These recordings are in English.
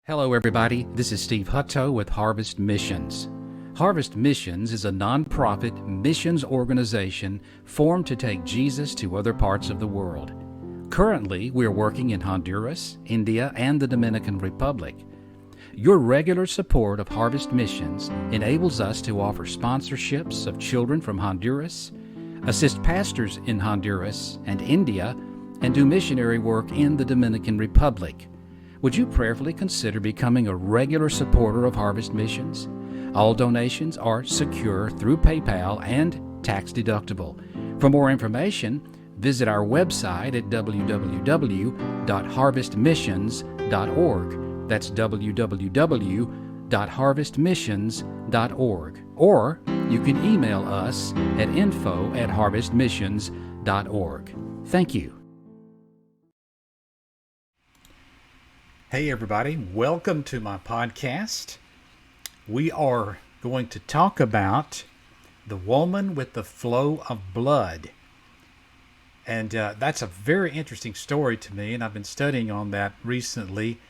Hello, everybody. This is Steve Hutto with Harvest Missions. Harvest Missions is a nonprofit missions organization formed to take Jesus to other parts of the world. Currently, we are working in Honduras, India, and the Dominican Republic. Your regular support of Harvest Missions enables us to offer sponsorships of children from Honduras, assist pastors in Honduras and India, and do missionary work in the Dominican Republic. Would you prayerfully consider becoming a regular supporter of Harvest Missions? All donations are secure through PayPal and tax deductible. For more information, visit our website at www.harvestmissions.org. That's www.harvestmissions.org. Or you can email us at info@harvestmissions.org. Thank you. Hey everybody, welcome to my podcast. We are going to talk about the woman with the flow of blood. And that's a very interesting story to me, and I've been studying on that recently.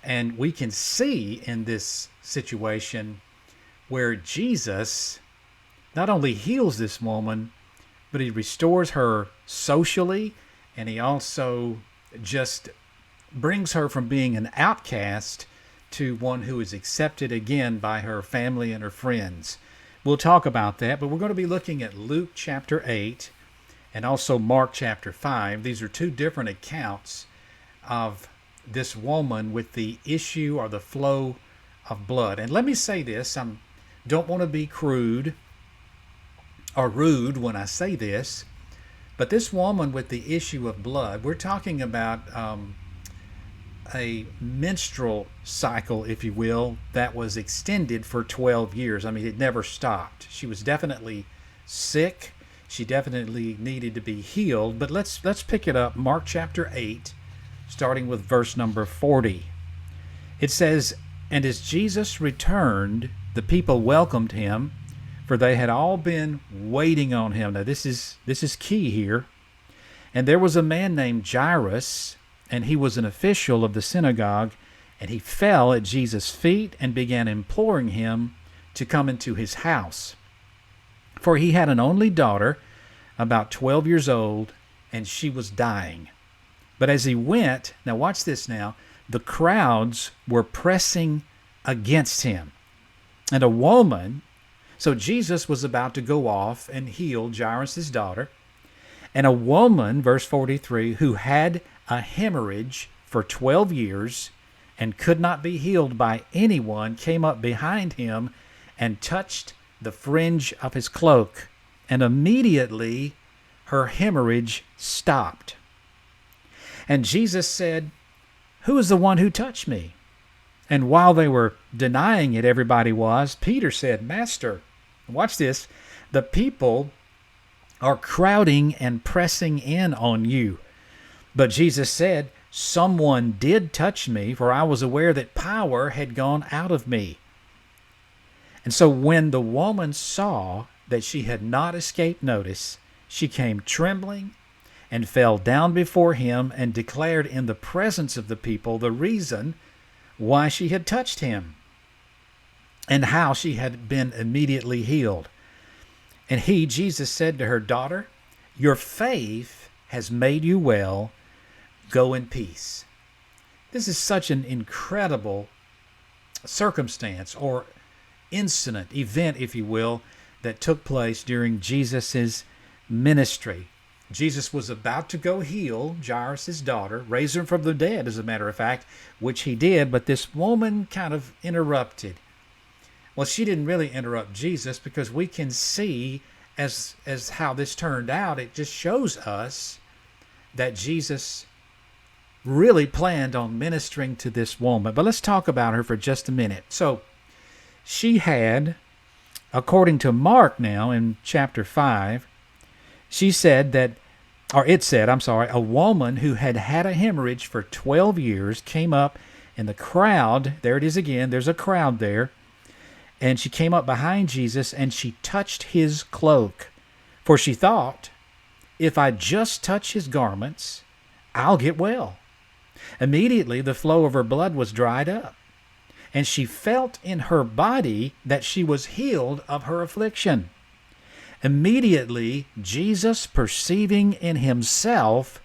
And we can see in this situation where Jesus not only heals this woman, but he restores her socially, and he also just brings her from being an outcast to one who is accepted again by her family and her friends. We'll talk about that, but we're going to be looking at Luke chapter 8 and also Mark chapter 5. These are two different accounts of this woman with the issue or the flow of blood. And let me say this, I don't want to be crude or rude when I say this, but this woman with the issue of blood, we're talking about a menstrual cycle, if you will, that was extended for 12 years. I mean, it never stopped. She was definitely sick. She definitely needed to be healed. But let's pick it up. Mark chapter 8, starting with verse number 40. It says, "And as Jesus returned, the people welcomed him, for they had all been waiting on him." Now, this is key here. "And there was a man named Jairus, and he was an official of the synagogue, and he fell at Jesus' feet and began imploring him to come into his house. For he had an only daughter, about 12 years old, and she was dying. But as he went," now watch this now, "the crowds were pressing against him. And a woman," so Jesus was about to go off and heal Jairus' daughter, "and a woman," verse 43, "who had a hemorrhage for 12 years and could not be healed by anyone, came up behind him and touched the fringe of his cloak. And immediately her hemorrhage stopped. And Jesus said, 'Who is the one who touched me?' And while they were denying it, everybody was, Peter said, 'Master,'" watch this, "the people are crowding and pressing in on you.' But Jesus said, 'Someone did touch me, for I was aware that power had gone out of me.' And so when the woman saw that she had not escaped notice, she came trembling and fell down before him and declared in the presence of the people the reason why she had touched him and how she had been immediately healed. And he, Jesus, said to her, 'Daughter, your faith has made you well. Go in peace.'" This is such an incredible circumstance or incident, event, if you will, that took place during Jesus' ministry. Jesus was about to go heal Jairus' daughter, raise her from the dead, as a matter of fact, which he did, but this woman kind of interrupted. Well, she didn't really interrupt Jesus, because we can see as how this turned out. It just shows us that Jesus really planned on ministering to this woman. But let's talk about her for just a minute. So she had, according to Mark now in chapter 5, it said, a woman who had had a hemorrhage for 12 years came up in the crowd. There it is again. There's a crowd there. And she came up behind Jesus and she touched his cloak. For she thought, "If I just touch his garments, I'll get well." Immediately the flow of her blood was dried up, and she felt in her body that she was healed of her affliction. Immediately, Jesus, perceiving in himself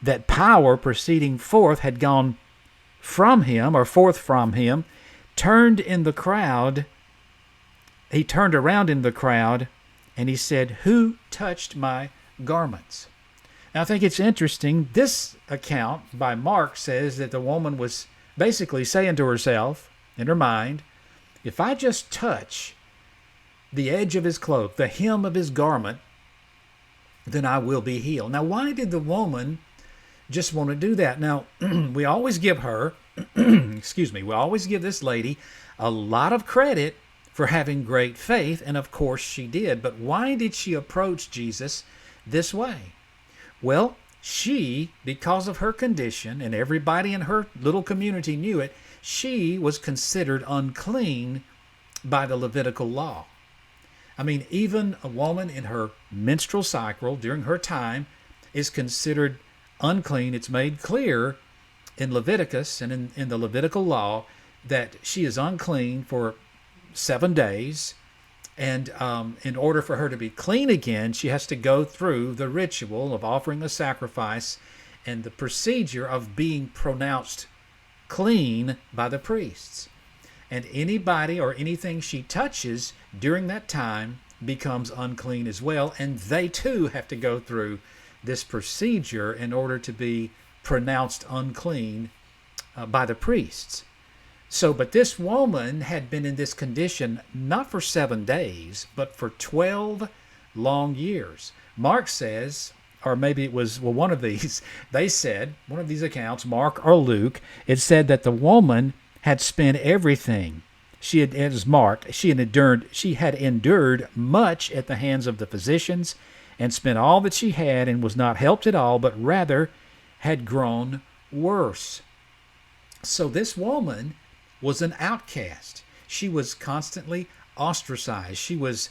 that power proceeding forth had gone from him, or forth from him, turned in the crowd. He turned around in the crowd, and he said, "Who touched my garments?" Now, I think it's interesting. This account by Mark says that the woman was basically saying to herself, in her mind, if I just touch the edge of his cloak, the hem of his garment, then I will be healed. Now, why did the woman just want to do that? Now, we always give her, we always give this lady a lot of credit for having great faith, and of course she did. But why did she approach Jesus this way? Well, she, because of her condition, and everybody in her little community knew it, she was considered unclean by the Levitical law. I mean, even a woman in her menstrual cycle during her time is considered unclean. It's made clear in Leviticus and in the Levitical law that she is unclean for 7 days. And in order for her to be clean again, she has to go through the ritual of offering a sacrifice and the procedure of being pronounced clean by the priests. And anybody or anything she touches during that time becomes unclean as well. And they too have to go through this procedure in order to be pronounced unclean by the priests. So, but this woman had been in this condition not for 7 days, but for 12 long years. Mark says, or maybe it was, one of these, they said, one of these accounts, Mark or Luke, it said that the woman had spent everything. She had endured much at the hands of the physicians and spent all that she had and was not helped at all, but rather had grown worse. So this woman was an outcast. She was constantly ostracized. She was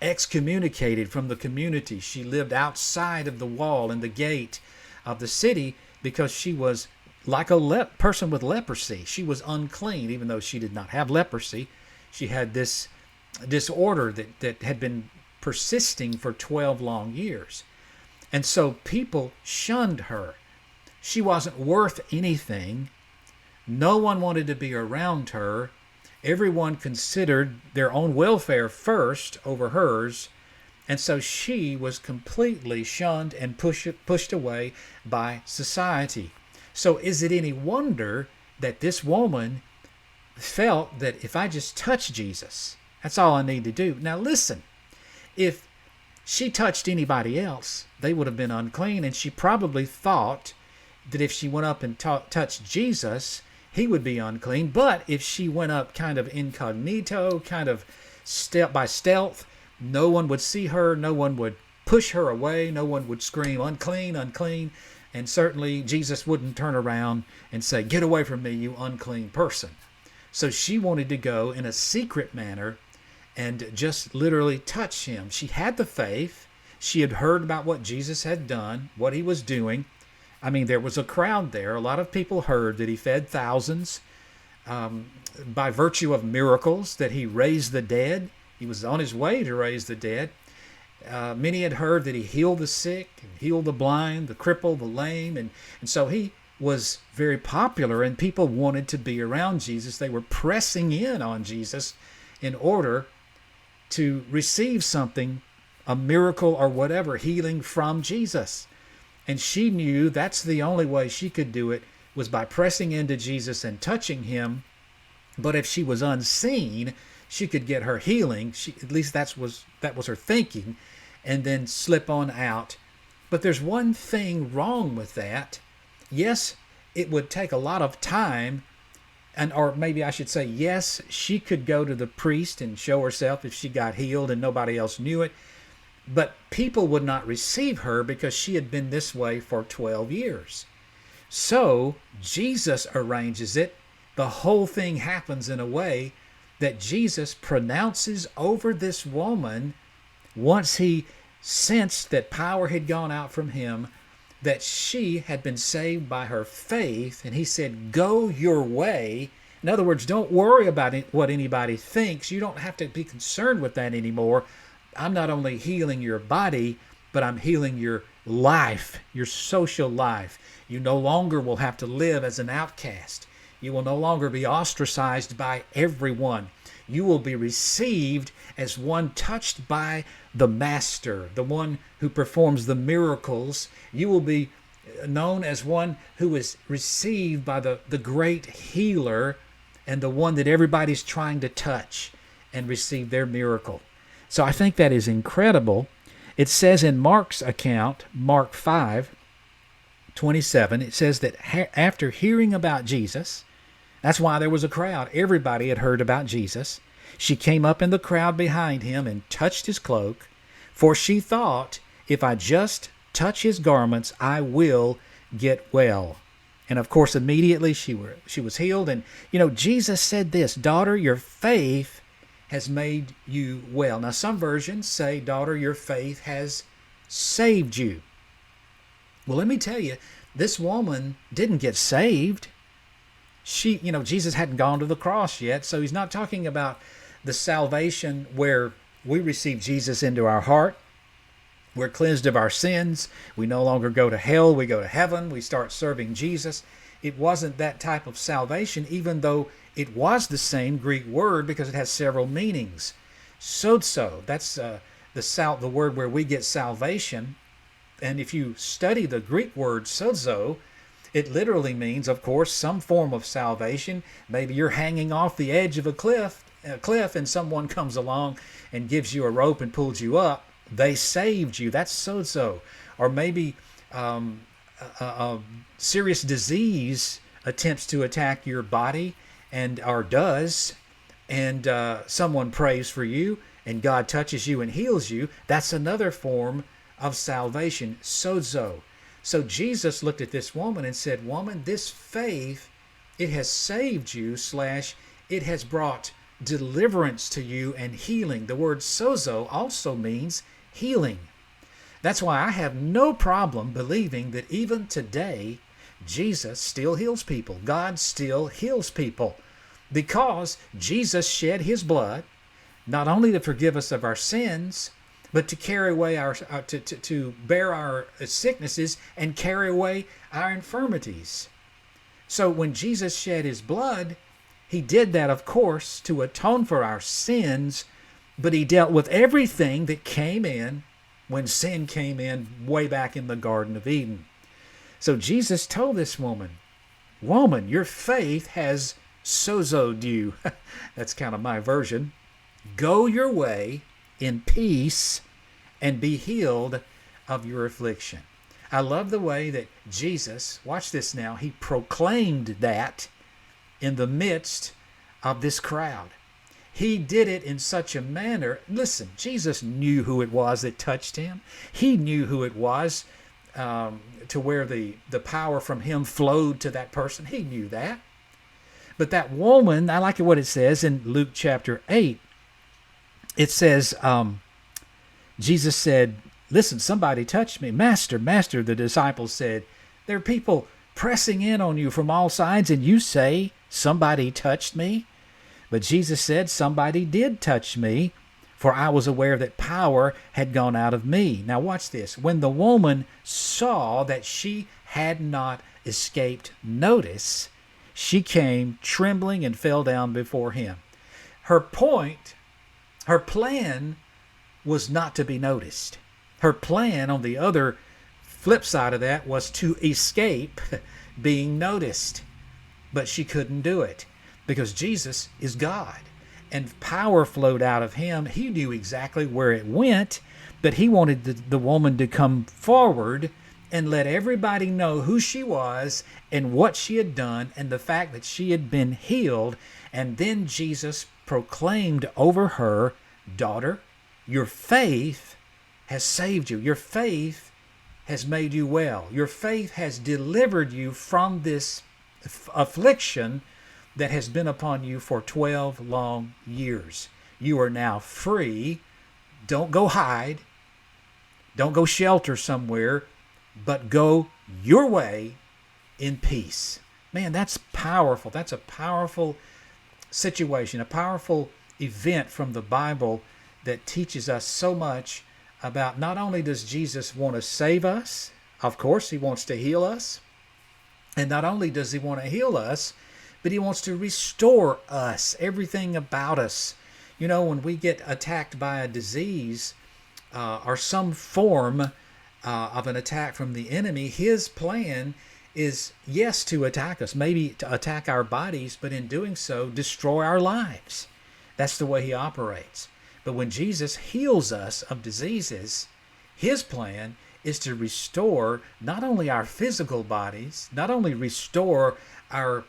excommunicated from the community. She lived outside of the wall and the gate of the city because she was like a person with leprosy. She was unclean, even though she did not have leprosy. She had this disorder that had been persisting for 12 long years. And so people shunned her. She wasn't worth anything. No one wanted to be around her. Everyone considered their own welfare first over hers. And so she was completely shunned and pushed away by society. So is it any wonder that this woman felt that if I just touch Jesus, that's all I need to do? Now listen, if she touched anybody else, they would have been unclean. And she probably thought that if she went up and touched Jesus, he would be unclean. But if she went up kind of incognito, kind of by stealth, no one would see her, no one would push her away, no one would scream, unclean, unclean. And certainly Jesus wouldn't turn around and say, get away from me, you unclean person. So she wanted to go in a secret manner and just literally touch him. She had the faith. She had heard about what Jesus had done, what he was doing. I mean, there was a crowd there. A lot of people heard that he fed thousands by virtue of miracles, that he raised the dead. He was on his way to raise the dead. Many had heard that he healed the sick, and healed the blind, the crippled, the lame. And so he was very popular, and people wanted to be around Jesus. They were pressing in on Jesus in order to receive something, a miracle or whatever, healing from Jesus. And she knew that's the only way she could do it, was by pressing into Jesus and touching him. But if she was unseen, she could get her healing. At least that was her thinking, and then slip on out. But there's one thing wrong with that. Yes, it would take a lot of time, or maybe I should say, yes, she could go to the priest and show herself if she got healed and nobody else knew it. But people would not receive her because she had been this way for 12 years. So Jesus arranges it. The whole thing happens in a way that Jesus pronounces over this woman, once he sensed that power had gone out from him, that she had been saved by her faith. And he said, go your way. In other words, don't worry about what anybody thinks. You don't have to be concerned with that anymore. I'm not only healing your body, but I'm healing your life, your social life. You no longer will have to live as an outcast. You will no longer be ostracized by everyone. You will be received as one touched by the Master, the one who performs the miracles. You will be known as one who is received by the great healer and the one that everybody's trying to touch and receive their miracle. So I think that is incredible. It says in Mark's account, Mark 5:27, it says that after hearing about Jesus, that's why there was a crowd. Everybody had heard about Jesus. She came up in the crowd behind him and touched his cloak, for she thought, if I just touch his garments, I will get well. And of course, immediately she was healed. And, Jesus said this, daughter, your faith has made you well. Now, some versions say, daughter, your faith has saved you. Well, let me tell you, this woman didn't get saved. Jesus hadn't gone to the cross yet, so he's not talking about the salvation where we receive Jesus into our heart. We're cleansed of our sins. We no longer go to hell. We go to heaven. We start serving Jesus. It wasn't that type of salvation, even though it was the same Greek word because it has several meanings. Sozo, that's the word where we get salvation. And if you study the Greek word sozo, it literally means, of course, some form of salvation. Maybe you're hanging off the edge of a cliff and someone comes along and gives you a rope and pulls you up. They saved you. That's sozo. Or maybe a serious disease attempts to attack your body or does, and someone prays for you and God touches you and heals you. That's another form of salvation, sozo. So Jesus looked at this woman and said, woman, this faith, it has saved you / it has brought deliverance to you and healing. The word sozo also means healing. That's why I have no problem believing that even today, Jesus still heals people. God still heals people because Jesus shed his blood, not only to forgive us of our sins, but to carry away to bear our sicknesses and carry away our infirmities. So when Jesus shed his blood, he did that, of course, to atone for our sins, but he dealt with everything that came in when sin came in way back in the Garden of Eden. So Jesus told this woman, your faith has sozoed you. That's kind of my version. Go your way in peace and be healed of your affliction. I love the way that Jesus, watch this now, he proclaimed that in the midst of this crowd. He did it in such a manner. Listen, Jesus knew who it was that touched him. He knew who it was to where the power from him flowed to that person. He knew that. But that woman, I like what it says in Luke chapter 8. It says, Jesus said, listen, somebody touched me. Master, the disciples said, there are people pressing in on you from all sides, and you say, somebody touched me? But Jesus said, somebody did touch me, for I was aware that power had gone out of me. Now watch this. When the woman saw that she had not escaped notice, she came trembling and fell down before him. Her plan was not to be noticed. Her plan, on the other flip side of that, was to escape being noticed. But she couldn't do it because Jesus is God and power flowed out of him. He knew exactly where it went, but he wanted the woman to come forward and let everybody know who she was and what she had done and the fact that she had been healed. And then Jesus proclaimed over her, daughter, your faith has saved you. Your faith has made you well. Your faith has delivered you from this affliction that has been upon you for 12 long years. You are now free. Don't go hide. Don't go shelter somewhere, but go your way in peace. Man, that's powerful. That's a powerful situation, a powerful event from the Bible that teaches us so much about not only does Jesus want to save us, of course, he wants to heal us. And not only does he want to heal us, but he wants to restore us, everything about us. You know, when we get attacked by a disease or some form of an attack from the enemy, his plan is, yes, to attack us, maybe to attack our bodies, but in doing so, destroy our lives. That's the way he operates. But when Jesus heals us of diseases, his plan is to restore not only our physical bodies, not only restore our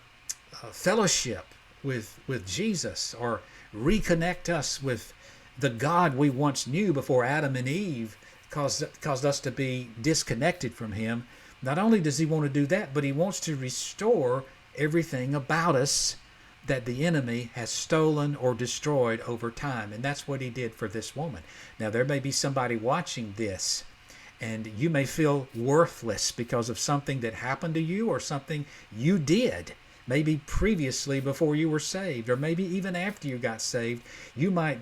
fellowship with Jesus, or reconnect us with the God we once knew before Adam and Eve caused us to be disconnected from him. Not only does he want to do that, but he wants to restore everything about us that the enemy has stolen or destroyed over time. And that's what he did for this woman. Now, there may be somebody watching this, and you may feel worthless because of something that happened to you or something you did, maybe previously before you were saved, or maybe even after you got saved. You might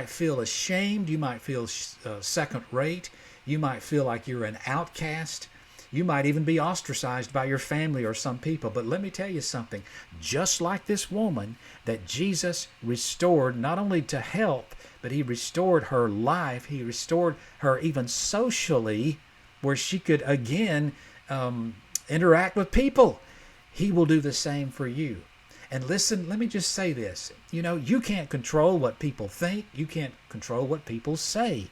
feel ashamed. You might feel second rate. You might feel like you're an outcast. You might even be ostracized by your family or some people. But let me tell you something. Just like this woman that Jesus restored, not only to health, but he restored her life. He restored her even socially, where she could again interact with people. He will do the same for you. And listen, let me just say this. You know, you can't control what people think. You can't control what people say.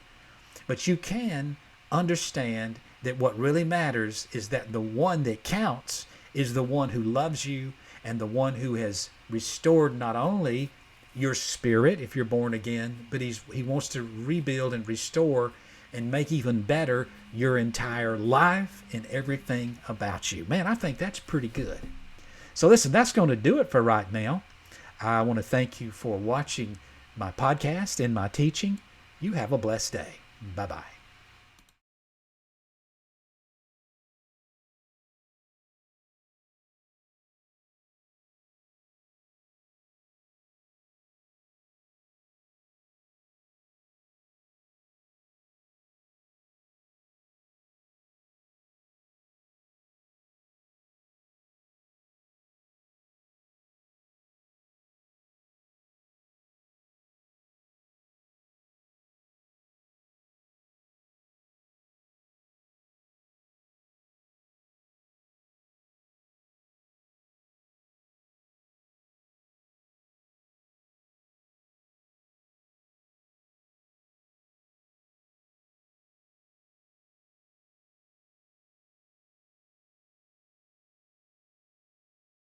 But you can understand that what really matters is that the one that counts is the one who loves you and the one who has restored not only your spirit, if you're born again, but he wants to rebuild and restore and make even better your entire life and everything about you. Man, I think that's pretty good. So listen, that's going to do it for right now. I want to thank you for watching my podcast and my teaching. You have a blessed day. Bye-bye.